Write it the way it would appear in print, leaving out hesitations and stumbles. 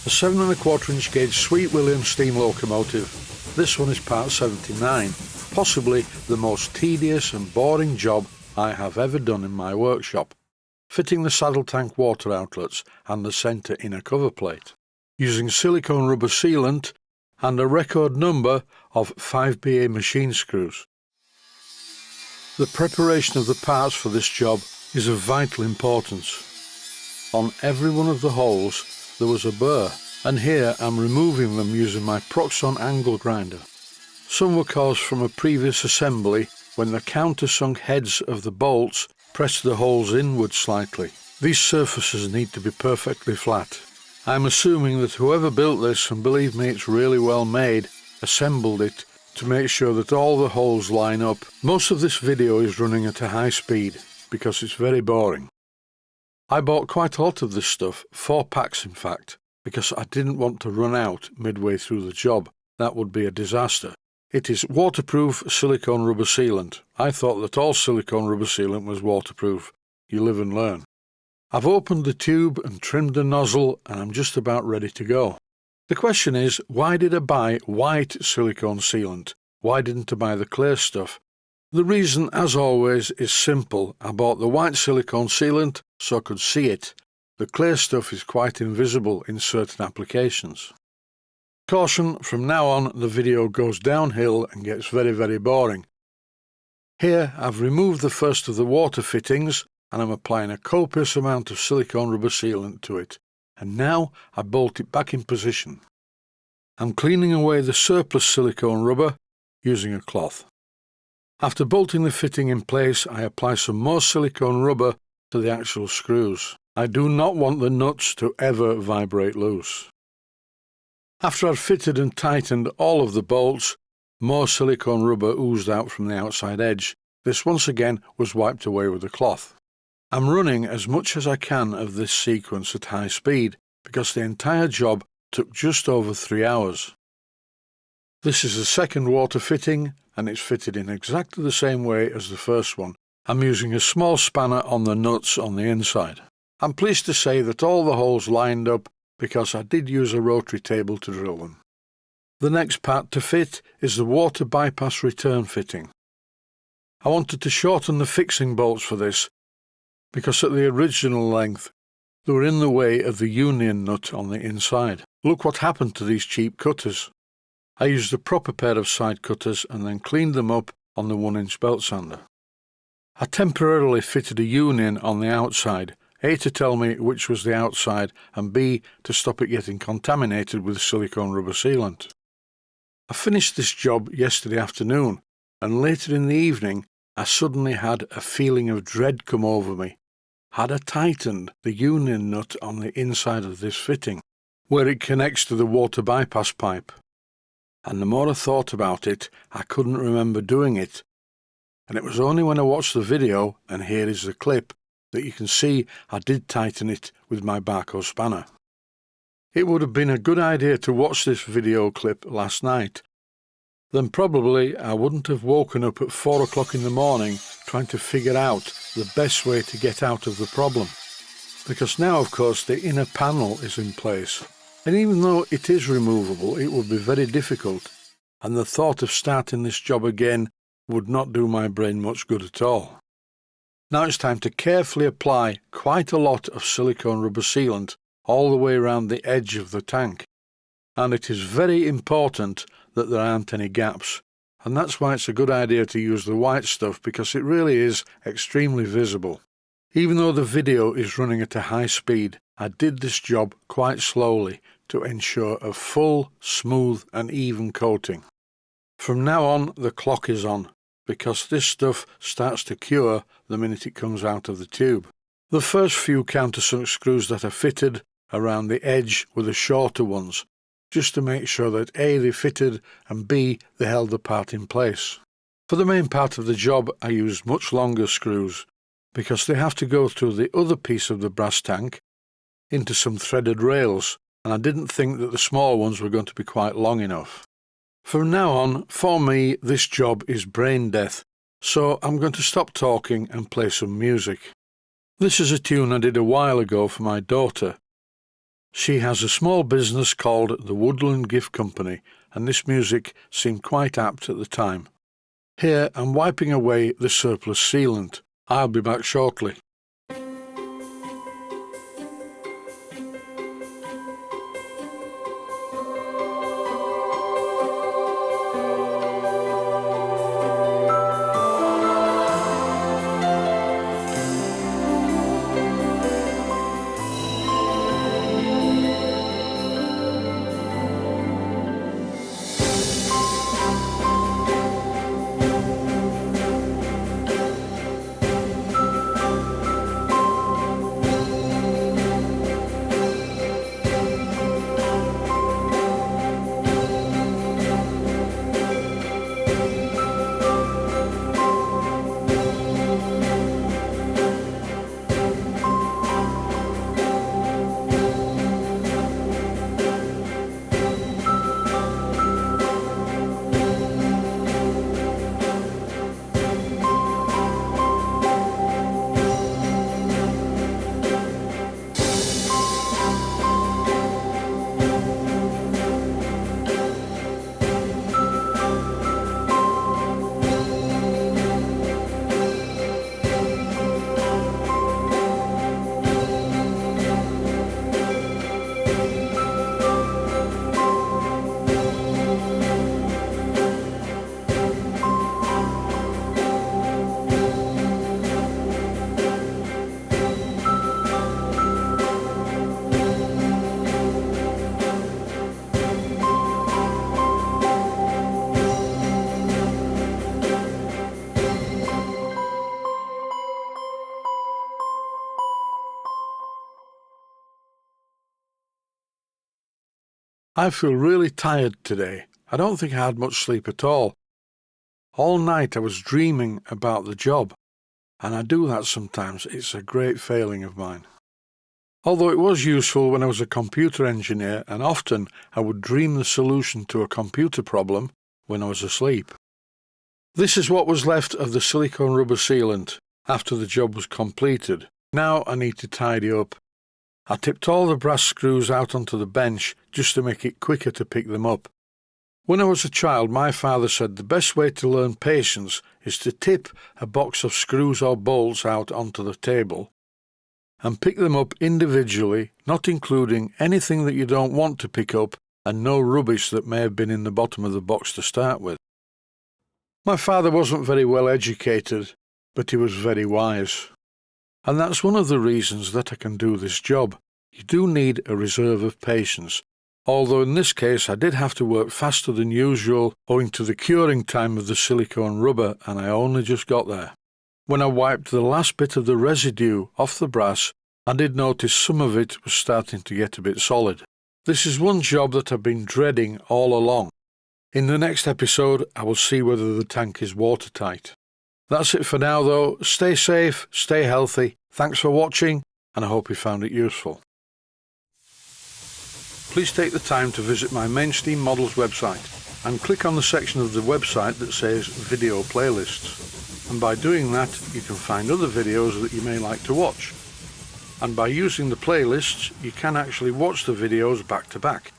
A 7¼ gauge Sweet William steam locomotive. This one is part 79, possibly the most tedious and boring job I have ever done in my workshop. Fitting the saddle tank water outlets and the centre inner cover plate, using silicone rubber sealant and a record number of 5BA machine screws. The preparation of the parts for this job is of vital importance. On every one of the holes there was a burr, and here I'm removing them using my Proxon angle grinder. Some were caused from a previous assembly when the countersunk heads of the bolts pressed the holes inward slightly. These surfaces need to be perfectly flat. I'm assuming that whoever built this, and believe me it's really well made, assembled it to make sure that all the holes line up. Most of this video is running at a high speed because it's very boring. I bought quite a lot of this stuff, 4 packs in fact, because I didn't want to run out midway through the job. That would be a disaster. It is waterproof silicone rubber sealant. I thought that all silicone rubber sealant was waterproof. You live and learn. I've opened the tube and trimmed the nozzle and I'm just about ready to go. The question is, why did I buy white silicone sealant? Why didn't I buy the clear stuff? The reason, as always, is simple. I bought the white silicone sealant so I could see it. The clear stuff is quite invisible in certain applications. Caution, from now on the video goes downhill and gets very boring. Here I've removed the first of the water fittings and I'm applying a copious amount of silicone rubber sealant to it, and now I bolt it back in position. I'm cleaning away the surplus silicone rubber using a cloth. After bolting the fitting in place, I apply some more silicone rubber to the actual screws. I do not want the nuts to ever vibrate loose. After I'd fitted and tightened all of the bolts, more silicone rubber oozed out from the outside edge. This once again was wiped away with a cloth. I'm running as much as I can of this sequence at high speed because the entire job took just over 3 hours. This is the second water fitting and it's fitted in exactly the same way as the first one. I'm using a small spanner on the nuts on the inside. I'm pleased to say that all the holes lined up because I did use a rotary table to drill them. The next part to fit is the water bypass return fitting. I wanted to shorten the fixing bolts for this because at the original length they were in the way of the union nut on the inside. Look what happened to these cheap cutters. I used a proper pair of side cutters and then cleaned them up on the 1-inch belt sander. I temporarily fitted a union on the outside, A to tell me which was the outside and B to stop it getting contaminated with silicone rubber sealant. I finished this job yesterday afternoon and later in the evening I suddenly had a feeling of dread come over me. Had I tightened the union nut on the inside of this fitting, where it connects to the water bypass pipe? And the more I thought about it, I couldn't remember doing it. And it was only when I watched the video, and here is the clip, that you can see I did tighten it with my Barco spanner. It would have been a good idea to watch this video clip last night. Then probably I wouldn't have woken up at 4 o'clock in the morning trying to figure out the best way to get out of the problem. Because now, of course, the inner panel is in place. And even though it is removable, it would be very difficult, and the thought of starting this job again would not do my brain much good at all. Now it's time to carefully apply quite a lot of silicone rubber sealant all the way around the edge of the tank. And it is very important that there aren't any gaps, and that's why it's a good idea to use the white stuff because it really is extremely visible. Even though the video is running at a high speed, I did this job quite slowly to ensure a full, smooth and even coating. From now on the clock is on, because this stuff starts to cure the minute it comes out of the tube. The first few countersunk screws that I fitted around the edge were the shorter ones, just to make sure that A, they fitted and B, they held the part in place. For the main part of the job I used much longer screws, because they have to go through the other piece of the brass tank into some threaded rails, and I didn't think that the small ones were going to be quite long enough. From now on, for me, this job is brain death, so I'm going to stop talking and play some music. This is a tune I did a while ago for my daughter. She has a small business called the Woodland Gift Company, and this music seemed quite apt at the time. Here I'm wiping away the surplus sealant. I'll be back shortly. I feel really tired today. I don't think I had much sleep at all. All night I was dreaming about the job, and I do that sometimes. It's a great failing of mine. Although it was useful when I was a computer engineer, and often I would dream the solution to a computer problem when I was asleep. This is what was left of the silicone rubber sealant after the job was completed. Now I need to tidy up. I tipped all the brass screws out onto the bench just to make it quicker to pick them up. When I was a child, my father said the best way to learn patience is to tip a box of screws or bolts out onto the table and pick them up individually, not including anything that you don't want to pick up and no rubbish that may have been in the bottom of the box to start with. My father wasn't very well educated, but he was very wise. And that's one of the reasons that I can do this job. You do need a reserve of patience, although in this case I did have to work faster than usual owing to the curing time of the silicone rubber, and I only just got there. When I wiped the last bit of the residue off the brass, I did notice some of it was starting to get a bit solid. This is one job that I've been dreading all along. In the next episode, I will see whether the tank is watertight. That's it for now though. Stay safe, stay healthy. Thanks for watching, and I hope you found it useful. Please take the time to visit my Mainsteam Models website and click on the section of the website that says Video Playlists. And by doing that, you can find other videos that you may like to watch. And by using the playlists, you can actually watch the videos back to back.